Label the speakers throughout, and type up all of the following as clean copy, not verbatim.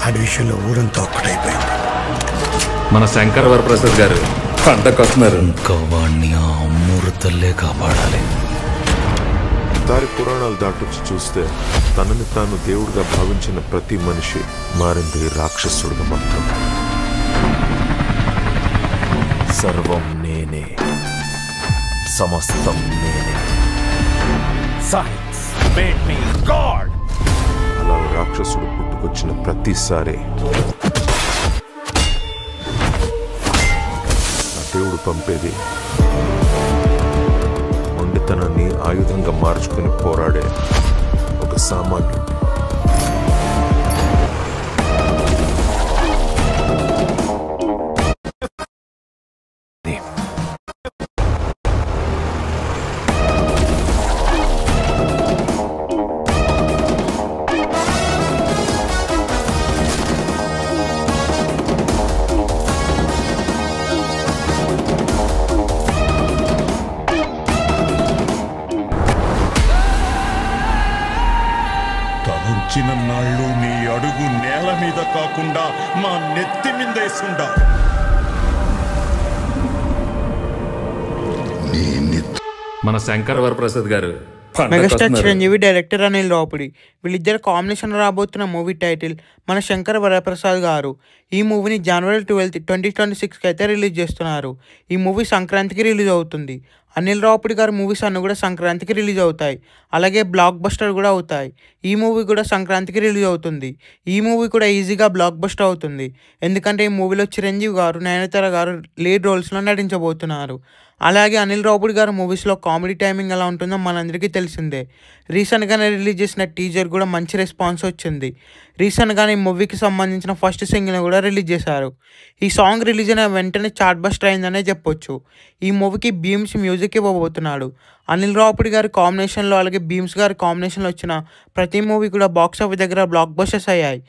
Speaker 1: ఆడి విషయంలో ఊరంతా ఒక్కటైపోయింది.
Speaker 2: మన శంకర్ వరప్రసాద్ గారు పంటకొస్తున్నారు.
Speaker 3: ఇంకా వాణ్ణి ఆ అమృతల్లే కాపాడాలి.
Speaker 4: దారి పురాణాలు దాటొచ్చి చూస్తే తనని తాను దేవుడిగా భావించిన ప్రతి మనిషి మారింది రాక్షసుడిగా మాత్రం.
Speaker 5: సర్వం నేనే, సమస్తం నేనే. Science made me God.
Speaker 4: అలా రాక్షసుడు పుట్టుకొచ్చిన ప్రతిసారి దేవుడు పంపేది మొండితనాన్ని ఆయుధంగా మార్చుకుని పోరాడే ఒక సామాన్యుడు.
Speaker 6: తనుంచిన నాళ్ళు నీ అడుగు నేల మీద కాకుండా మా నెత్తి మీద వేసుండా.
Speaker 2: మన శంకర్ వరప్రసాద్ గారు
Speaker 7: మెగాస్టార్ చిరంజీవి, డైరెక్టర్ అనిల్ రావుపుడి, వీళ్ళిద్దరు కాంబినేషన్ రాబోతున్న మూవీ టైటిల్ మన శంకర్ వరప్రసాద్ గారు. ఈ మూవీని January 12, 2026 అయితే రిలీజ్ చేస్తున్నారు. ఈ మూవీ సంక్రాంతికి రిలీజ్ అవుతుంది. అనిల్ రావుపుడి గారి మూవీస్ అన్నీ కూడా సంక్రాంతికి రిలీజ్ అవుతాయి. అలాగే బ్లాక్ బస్టర్ కూడా అవుతాయి. ఈ మూవీ కూడా సంక్రాంతికి రిలీజ్ అవుతుంది. ఈ మూవీ కూడా ఈజీగా బ్లాక్ బస్టర్ అవుతుంది. ఎందుకంటే ఈ మూవీలో చిరంజీవి గారు, నయనతార గారు లీడ్ రోల్స్లో నటించబోతున్నారు. అలాగే అనిల్ రావుపుడి గారి మూవీస్లో కామెడీ టైమింగ్ ఎలా ఉంటుందో మనందరికీ తెలిసిందే. రీసెంట్గానే రిలీజ్ చేసిన టీజర్ కూడా మంచి రెస్పాన్స్ వచ్చింది. రీసెంట్గానే ఈ మూవీకి సంబంధించిన ఫస్ట్ సింగిల్ని కూడా రిలీజ్ చేశారు. ఈ సాంగ్ రిలీజ్ అయిన వెంటనే చార్ట్ బస్టర్ అయిందనే చెప్పొచ్చు. ఈ మూవీకి బీమ్స్ మ్యూజిక్ ఇవ్వబోతున్నాడు. అనిల్ రావుపుడి గారి కాంబినేషన్లో అలాగే బీమ్స్ గారి కాంబినేషన్లో వచ్చిన ప్రతి మూవీ కూడా బాక్స్ ఆఫీస్ దగ్గర బ్లాక్ బస్టర్స్ అయ్యాయి.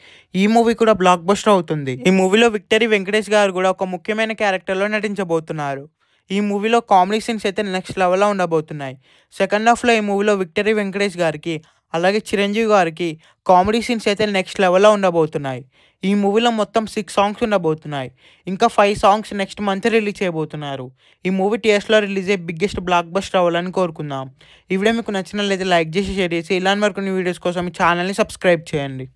Speaker 7: ఈ మూవీ కూడా బ్లాక్ బస్టర్ అవుతుంది. ఈ మూవీలో విక్టరీ వెంకటేష్ గారు కూడా ఒక ముఖ్యమైన క్యారెక్టర్లో నటించబోతున్నారు. ఈ మూవీలో కామెడీ సీన్స్ అయితే నెక్స్ట్ లెవెల్లో ఉండబోతున్నాయి. సెకండ్ హాఫ్లో ఈ మూవీలో విక్టరీ వెంకటేష్ గారికి అలాగే చిరంజీవి గారికి కామెడీ సీన్స్ అయితే నెక్స్ట్ లెవెల్లో ఉండబోతున్నాయి. ఈ మూవీలో మొత్తం 6 సాంగ్స్ ఉండబోతున్నాయి. ఇంకా 5 సాంగ్స్ నెక్స్ట్ మంత్ రిలీజ్ చేయబోతున్నారు. ఈ మూవీ థియేటర్స్లో రిలీజ్ అయ్యే బిగ్గెస్ట్ బ్లాక్ బస్టర్ అవ్వాలని కోరుకుందాం. ఈ వీడియో మీకు నచ్చినట్లయితే లైక్ చేసి షేర్ చేసి ఇలాంటి మరికొన్ని వీడియోస్ కోసం ఈ ఛానల్ని సబ్స్క్రైబ్ చేయండి.